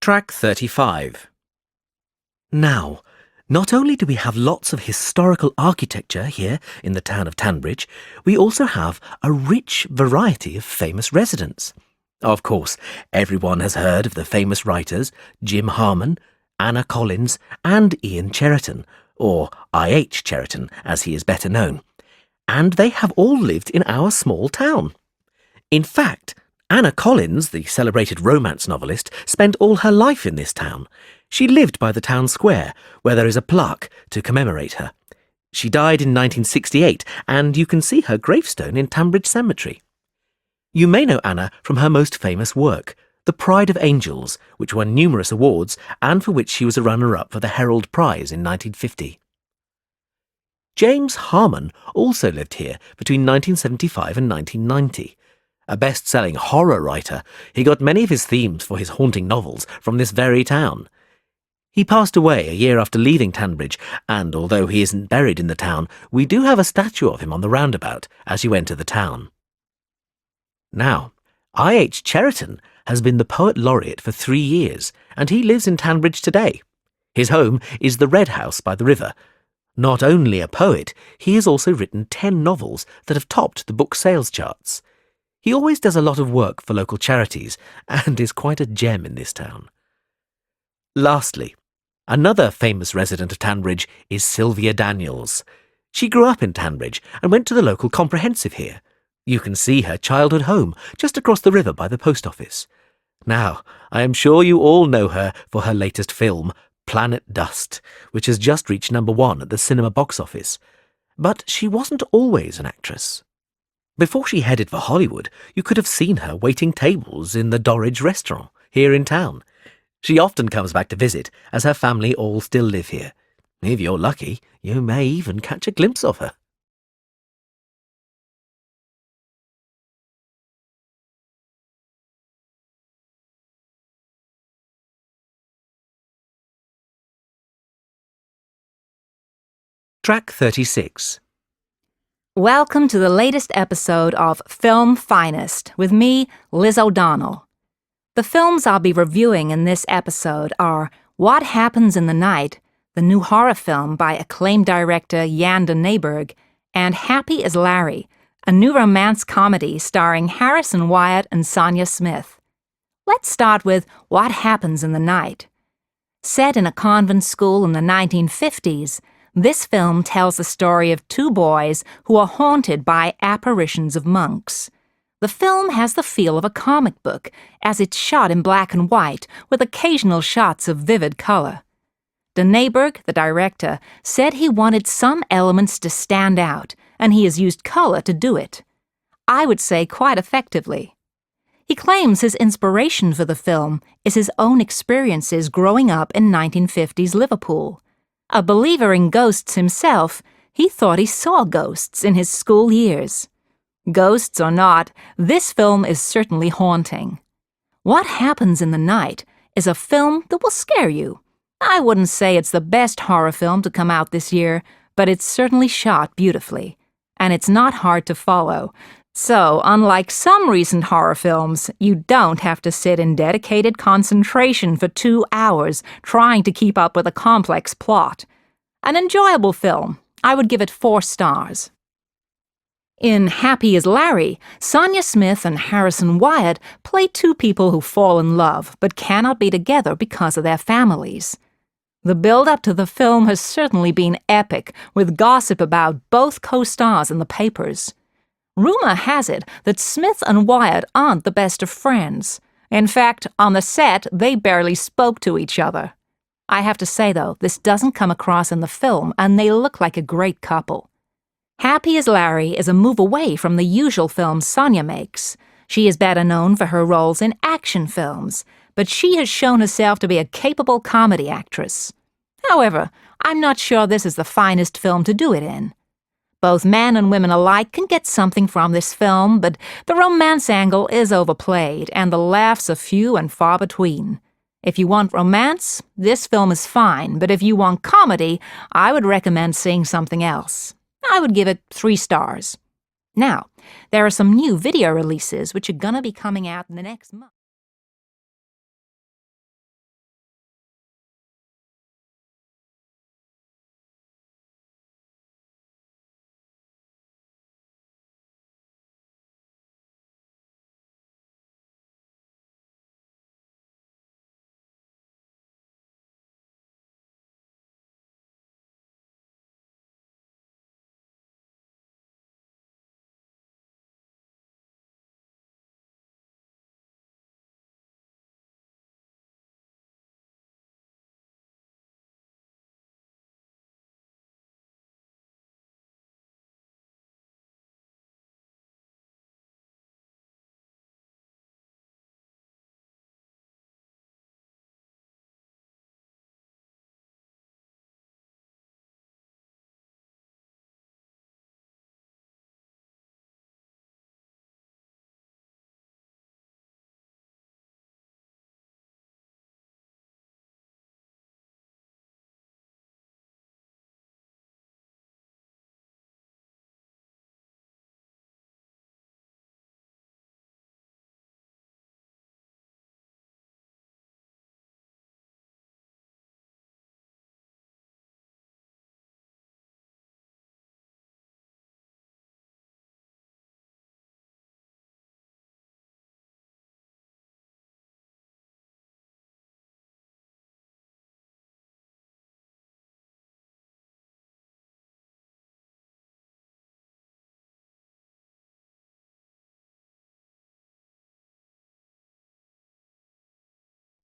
Track 35. Now, not only do we have lots of historical architecture here in the town of Tanbridge, we also have a rich variety of famous residents. Of course, everyone has heard of the famous writers Jim Harmon, Anna Collins and Ian Cheriton, or I.H. Cheriton as he is better known, and they have all lived in our small town. In fact, Anna Collins, the celebrated romance novelist, spent all her life in this town. She lived by the town square, where there is a plaque to commemorate her. She died in 1968, and you can see her gravestone in Tanbridge Cemetery. You may know Anna from her most famous work, The Pride of Angels, which won numerous awards and for which she was a runner-up for the Herald Prize in 1950. James Harmon also lived here between 1975 and 1990. A best-selling horror writer, he got many of his themes for his haunting novels from this very town. He passed away a year after leaving Tanbridge, and although he isn't buried in the town, we do have a statue of him on the roundabout as you enter the town. Now, I.H. Cheriton has been the Poet Laureate for 3 years, and he lives in Tanbridge today. His home is the Red House by the river. Not only a poet, he has also written 10 novels that have topped the book sales charts. He always does a lot of work for local charities and is quite a gem in this town. Lastly, another famous resident of Tanbridge is Sylvia Daniels. She grew up in Tanbridge and went to the local comprehensive here. You can see her childhood home just across the river by the post office. Now, I am sure you all know her for her latest film, Planet Dust, which has just reached #1 at the cinema box office. But she wasn't always an actress. Before she headed for Hollywood, you could have seen her waiting tables in the Dorridge restaurant here in town. She often comes back to visit, as her family all still live here. If you're lucky, you may even catch a glimpse of her. Track 36. Welcome to the latest episode of Film Finest with me, Liz O'Donnell. The films I'll be reviewing in this episode are What Happens in the Night, the new horror film by acclaimed director Jan de Nijberg, and Happy as Larry, a new romance comedy starring Harrison Wyatt and Sonia Smith. Let's start with What Happens in the Night. Set in a convent school in the 1950s, this film tells the story of 2 boys who are haunted by apparitions of monks. The film has the feel of a comic book, as it's shot in black and white with occasional shots of vivid color. De Nijberg, the director, said he wanted some elements to stand out, and he has used color to do it. I would say quite effectively. He claims his inspiration for the film is his own experiences growing up in 1950s Liverpool. A believer in ghosts himself, he thought he saw ghosts in his school years. Ghosts or not, this film is certainly haunting. What Happens in the Night is a film that will scare you. I wouldn't say it's the best horror film to come out this year, but it's certainly shot beautifully. And it's not hard to follow. So, unlike some recent horror films, you don't have to sit in dedicated concentration for 2 hours trying to keep up with a complex plot. An enjoyable film. I would give it 4 stars. In Happy as Larry, Sonia Smith and Harrison Wyatt play 2 people who fall in love but cannot be together because of their families. The build-up to the film has certainly been epic, with gossip about both co-stars in the papers. Rumor has it that Smith and Wyatt aren't the best of friends. In fact, on the set, they barely spoke to each other. I have to say, though, this doesn't come across in the film, and they look like a great couple. Happy as Larry is a move away from the usual films Sonia makes. She is better known for her roles in action films, but she has shown herself to be a capable comedy actress. However, I'm not sure this is the finest film to do it in. Both men and women alike can get something from this film, but the romance angle is overplayed, and the laughs are few and far between. If you want romance, this film is fine, but if you want comedy, I would recommend seeing something else. I would give it 3 stars. Now, there are some new video releases which are gonna be coming out in the next month.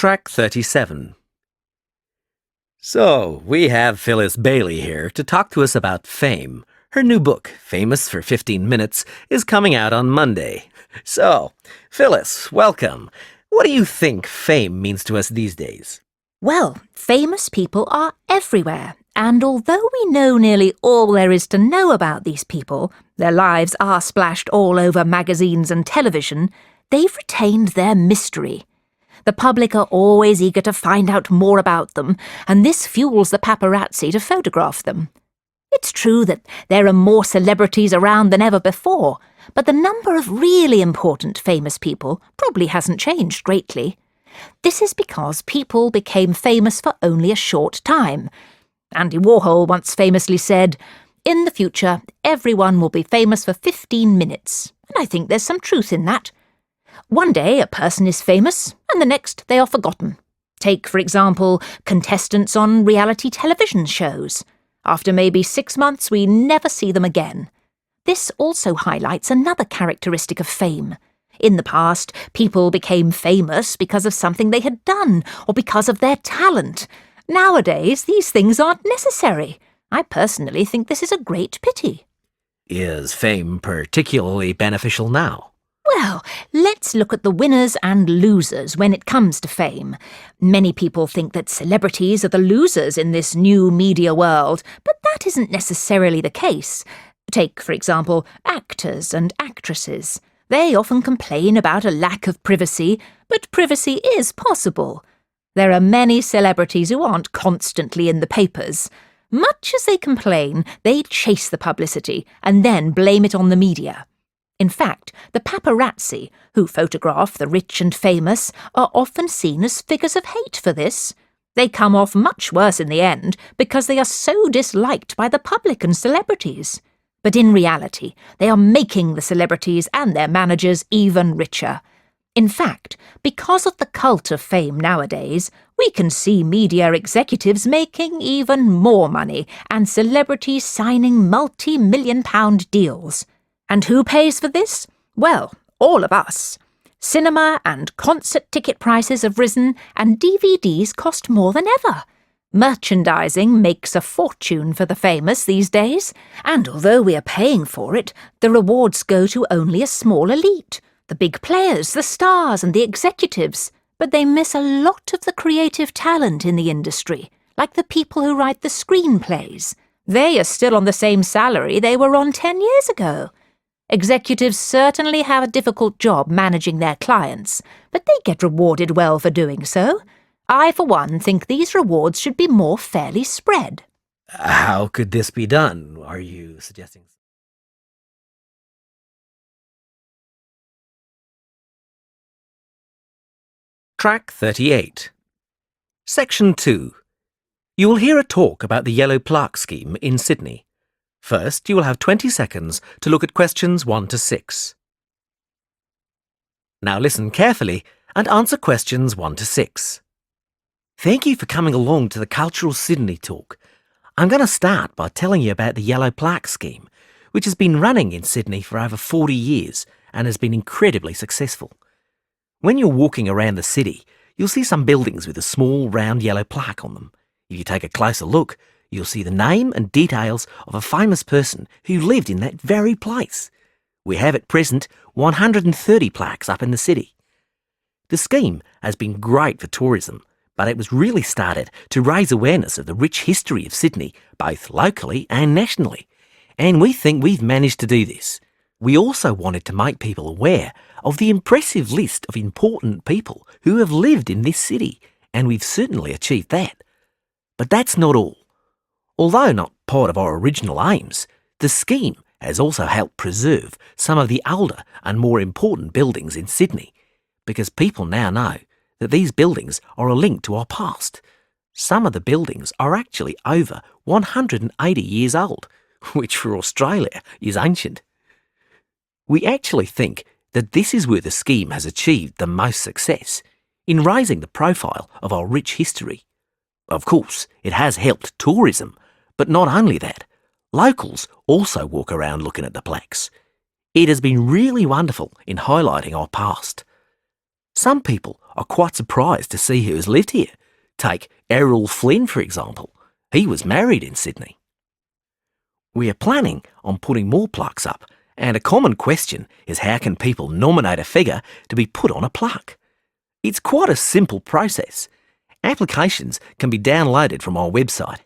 Track 37. So, we have Phyllis Bailey here to talk to us about fame. Her new book, Famous for 15 Minutes, is coming out on Monday. So, Phyllis, welcome. What do you think fame means to us these days? Well, famous people are everywhere, and although we know nearly all there is to know about these people, their lives are splashed all over magazines and television, they've retained their mystery. The public are always eager to find out more about them, and this fuels the paparazzi to photograph them. It's true that there are more celebrities around than ever before, but the number of really important famous people probably hasn't changed greatly. This is because people became famous for only a short time. Andy Warhol once famously said, "In the future, everyone will be famous for 15 minutes." And I think there's some truth in that. One day a person is famous, and the next they are forgotten. Take, for example, contestants on reality television shows. After maybe 6 months, we never see them again. This also highlights another characteristic of fame. In the past, people became famous because of something they had done, or because of their talent. Nowadays, these things aren't necessary. I personally think this is a great pity. Is fame particularly beneficial now? Well, let's look at the winners and losers when it comes to fame. Many people think that celebrities are the losers in this new media world, but that isn't necessarily the case. Take, for example, actors and actresses. They often complain about a lack of privacy, but privacy is possible. There are many celebrities who aren't constantly in the papers. Much as they complain, they chase the publicity and then blame it on the media. In fact, the paparazzi, who photograph the rich and famous, are often seen as figures of hate for this. They come off much worse in the end because they are so disliked by the public and celebrities. But in reality, they are making the celebrities and their managers even richer. In fact, because of the cult of fame nowadays, we can see media executives making even more money and celebrities signing multi-million-pound deals. And who pays for this? Well, all of us. Cinema and concert ticket prices have risen, and DVDs cost more than ever. Merchandising makes a fortune for the famous these days, and although we are paying for it, the rewards go to only a small elite, the big players, the stars and the executives, but they miss a lot of the creative talent in the industry, like the people who write the screenplays. They are still on the same salary they were on 10 years ago. Executives certainly have a difficult job managing their clients, but they get rewarded well for doing so. I, for one, think these rewards should be more fairly spread. How could this be done, are you suggesting? Track 38. Section 2. You will hear a talk about the Yellow Plaque Scheme in Sydney. First, you will have 20 seconds to look at questions 1 to 6. Now listen carefully and answer questions 1 to 6. Thank you for coming along to the Cultural Sydney talk. I'm going to start by telling you about the Yellow Plaque Scheme, which has been running in Sydney for over 40 years and has been incredibly successful. When you're walking around the city, you'll see some buildings with a small round yellow plaque on them. If you take a closer look, you'll see the name and details of a famous person who lived in that very place. We have at present 130 plaques up in the city. The scheme has been great for tourism, but it was really started to raise awareness of the rich history of Sydney, both locally and nationally. And we think we've managed to do this. We also wanted to make people aware of the impressive list of important people who have lived in this city, and we've certainly achieved that. But that's not all. Although not part of our original aims, the scheme has also helped preserve some of the older and more important buildings in Sydney, because people now know that these buildings are a link to our past. Some of the buildings are actually over 180 years old, which for Australia is ancient. We actually think that this is where the scheme has achieved the most success, in raising the profile of our rich history. Of course, it has helped tourism, but not only that, locals also walk around looking at the plaques. It has been really wonderful in highlighting our past. Some people are quite surprised to see who has lived here. Take Errol Flynn, for example. He was married in Sydney. We are planning on putting more plaques up, and a common question is how can people nominate a figure to be put on a plaque? It's quite a simple process. Applications can be downloaded from our website.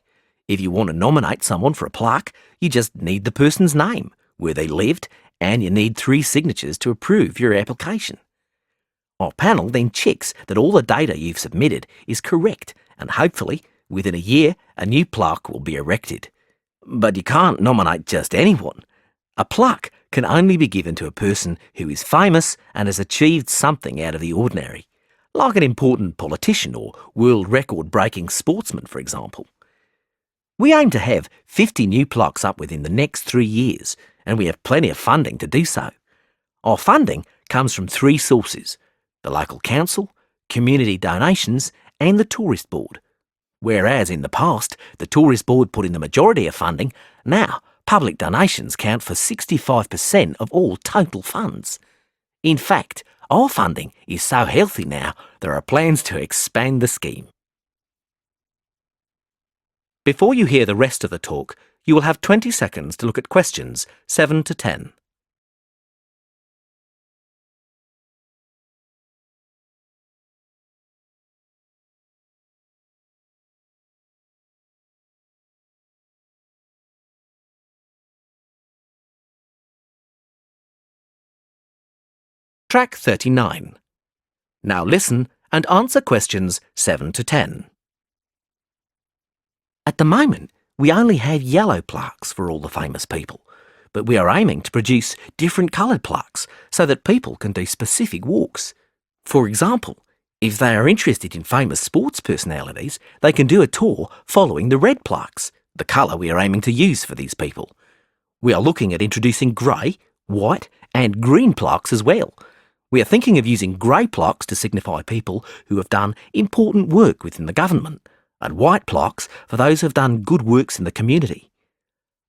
If you want to nominate someone for a plaque, you just need the person's name, where they lived, and you need 3 signatures to approve your application. Our panel then checks that all the data you've submitted is correct, and hopefully, within a year, a new plaque will be erected. But you can't nominate just anyone. A plaque can only be given to a person who is famous and has achieved something out of the ordinary, like an important politician or world record-breaking sportsman, for example. We aim to have 50 new plaques up within the next 3 years, and we have plenty of funding to do so. Our funding comes from 3 sources: the local council, community donations, and the tourist board. Whereas in the past, the tourist board put in the majority of funding, now public donations count for 65% of all total funds. In fact, our funding is so healthy now, there are plans to expand the scheme. Before you hear the rest of the talk, you will have 20 seconds to look at questions 7 to 10. Track 39. Now listen and answer questions 7 to 10. At the moment, we only have yellow plaques for all the famous people, but we are aiming to produce different coloured plaques so that people can do specific walks. For example, if they are interested in famous sports personalities, they can do a tour following the red plaques, the colour we are aiming to use for these people. We are looking at introducing grey, white and green plaques as well. We are thinking of using grey plaques to signify people who have done important work within the government, and white plaques for those who have done good works in the community.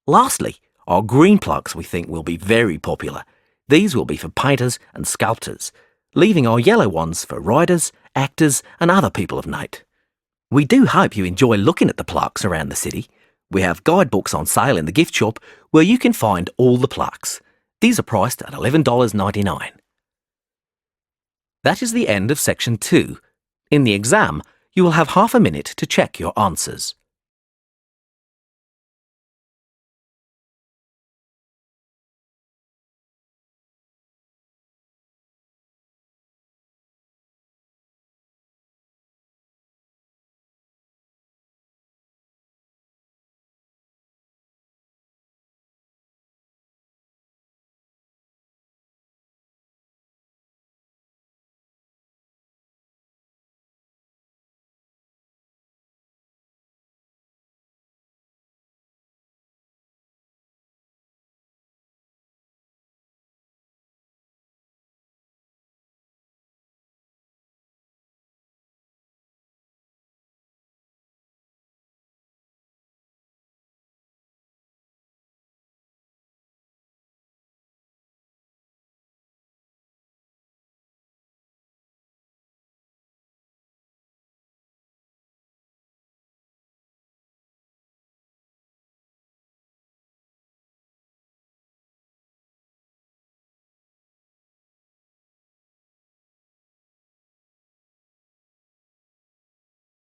Lastly, our green plaques we think will be very popular. These will be for painters and sculptors, leaving our yellow ones for writers, actors and other people of note. We do hope you enjoy looking at the plaques around the city. We have guidebooks on sale in the gift shop where you can find all the plaques. These are priced at $11.99. That is the end of section 2. In the exam, you will have half a minute to check your answers.